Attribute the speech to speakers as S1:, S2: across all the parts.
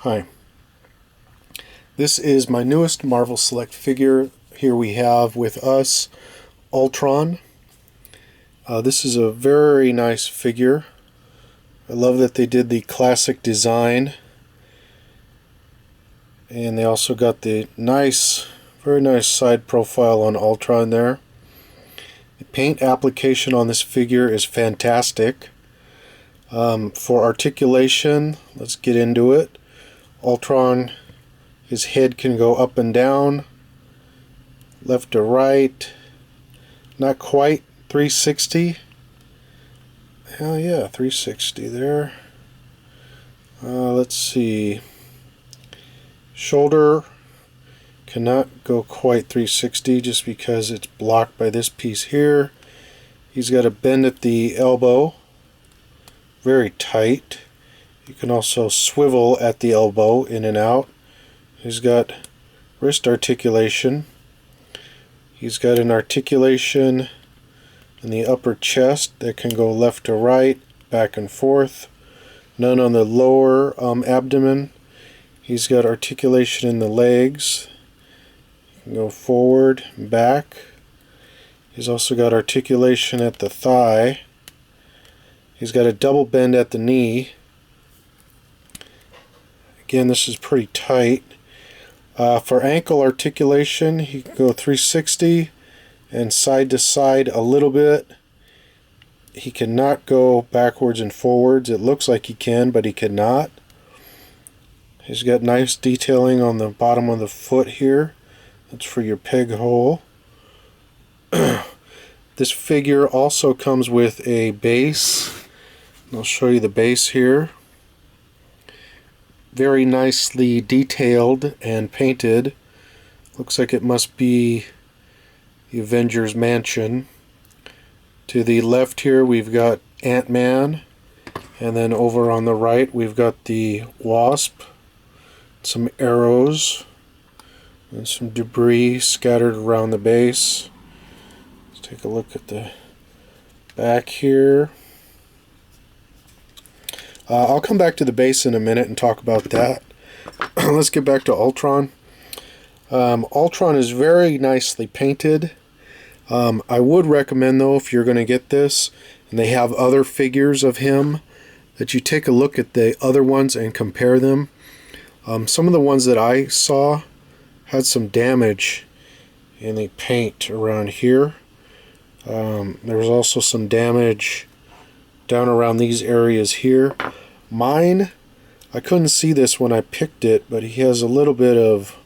S1: Hi. This is my newest Marvel Select figure. Here we have with us Ultron. This is a very nice figure. I love that they did the classic design. And they also got the very nice side profile on Ultron there. The paint application on this figure is fantastic. For articulation, let's get into it. Ultron, his head can go up and down, left to right, not quite 360. Hell yeah, 360 there. Let's see. Shoulder cannot go quite 360 just because it's blocked by this piece here. He's got a bend at the elbow, very tight. You can also swivel at the elbow in and out. He's got wrist articulation. He's got an articulation in the upper chest that can go left to right, back and forth. None on the lower abdomen. He's got articulation in the legs. You can go forward and back. He's also got articulation at the thigh. He's got a double bend at the knee. Again, this is pretty tight. For ankle articulation, he can go 360 and side to side a little bit. He cannot go backwards and forwards. It looks like he can, but he cannot. He's got nice detailing on the bottom of the foot here. That's for your peg hole. This figure also comes with a base. I'll show you the base here. Very nicely detailed and painted. Looks like it must be the Avengers Mansion. To the left here we've got Ant-Man, and then over on the right we've got the Wasp, some arrows, and some debris scattered around the base. Let's take a look at the back here. I'll come back to the base in a minute and talk about that. Let's get back to Ultron. Ultron is very nicely painted. I would recommend, though, if you're going to get this, and they have other figures of him, that you take a look at the other ones and compare them. Some of the ones that I saw had some damage in the paint around here. There was also some damage down around these areas here. Mine, I couldn't see this when I picked it, but he has a little bit of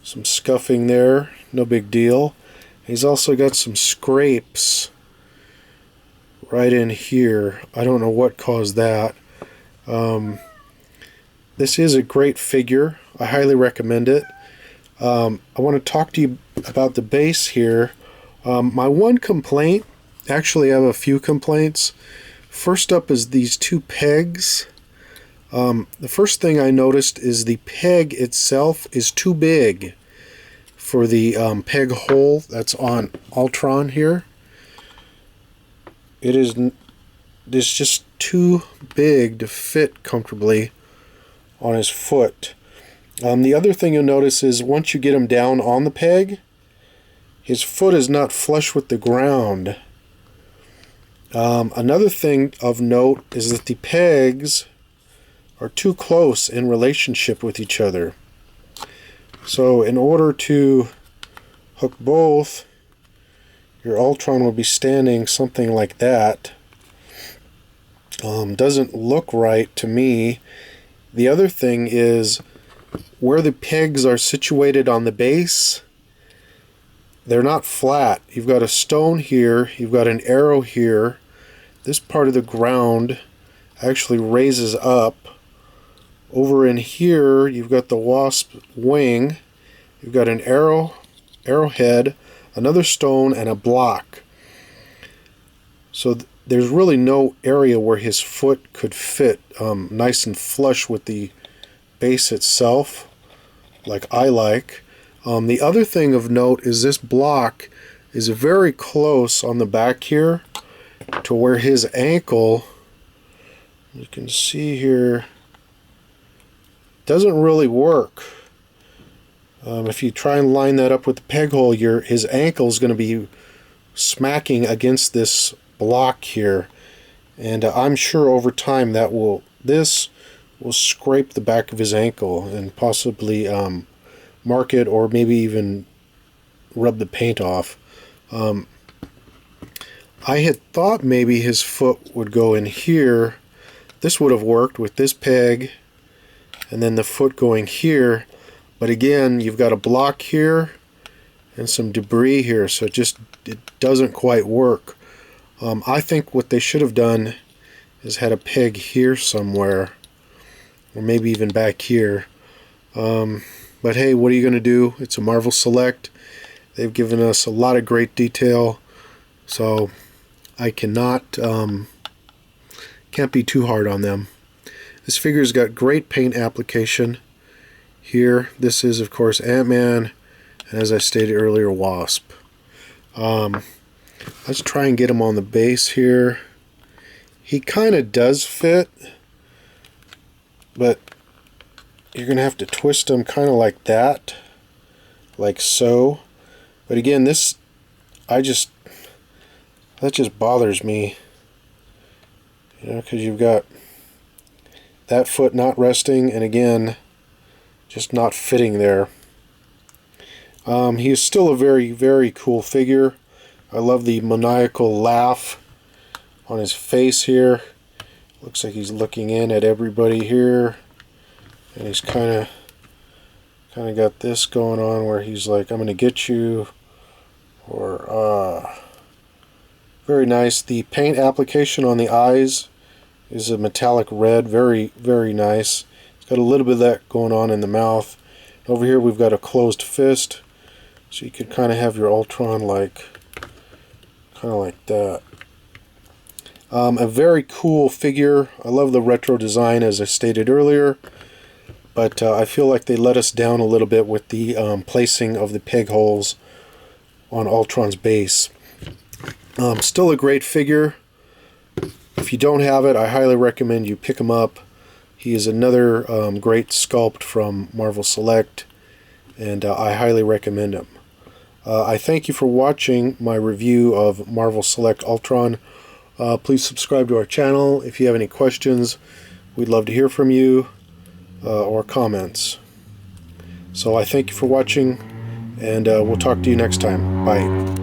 S1: some scuffing there, no big deal. He's also got some scrapes right in here. I don't know what caused that. This is a great figure. I highly recommend it. I want to talk to you about the base here. My one complaint, actually I have a few complaints. First up is these two pegs. The first thing I noticed is the peg itself is too big for the peg hole that's on Ultron here. It's just too big to fit comfortably on his foot. The other thing you'll notice is once you get him down on the peg, his foot is not flush with the ground. Another thing of note is that the pegs are too close in relationship with each other. So in order to hook both, your Ultron will be standing something like that. Doesn't look right to me. The other thing is where the pegs are situated on the base, they're not flat. You've got a stone here, you've got an arrow here. This part of the ground actually raises up. Over in here, you've got the Wasp wing. You've got an arrowhead, another stone, and a block. So there's really no area where his foot could fit nice and flush with the base itself, like I like. The other thing of note is this block is very close on the back here to where his ankle, you can see here, doesn't really work. If you try and line that up with the peg hole, his ankle is going to be smacking against this block here, and I'm sure over time this will scrape the back of his ankle and possibly mark it, or maybe even rub the paint off. I had thought maybe his foot would go in here. This would have worked with this peg and then the foot going here, but again, you've got a block here and some debris here, so it doesn't quite work. I think what they should have done is had a peg here somewhere, or maybe even back here. But hey, what are you going to do? It's a Marvel Select. They've given us a lot of great detail, so I can't be too hard on them. This figure's got great paint application here. This is, of course, Ant-Man, and as I stated earlier, Wasp. Let's try and get him on the base here. He kind of does fit, but you're going to have to twist him kind of like that, like so. But again, that just bothers me, because you've got that foot not resting, and again, just not fitting there. He is still a very, very cool figure. I love the maniacal laugh on his face here. Looks like he's looking in at everybody here, and he's kind of got this going on where he's like, "I'm gonna get you," or very nice. The paint application on the eyes is a metallic red, very, very nice. It's got a little bit of that going on in the mouth. Over here we've got a closed fist, so you could kind of have your Ultron kind of like that. A very cool figure. I love the retro design, as I stated earlier, but I feel like they let us down a little bit with the placing of the peg holes on Ultron's base. Still a great figure. If you don't have it, I highly recommend you pick him up. He is another great sculpt from Marvel Select, and I highly recommend him. I thank you for watching my review of Marvel Select Ultron. Please subscribe to our channel. If you have any questions, we'd love to hear from you, or comments. So I thank you for watching, and we'll talk to you next time. Bye.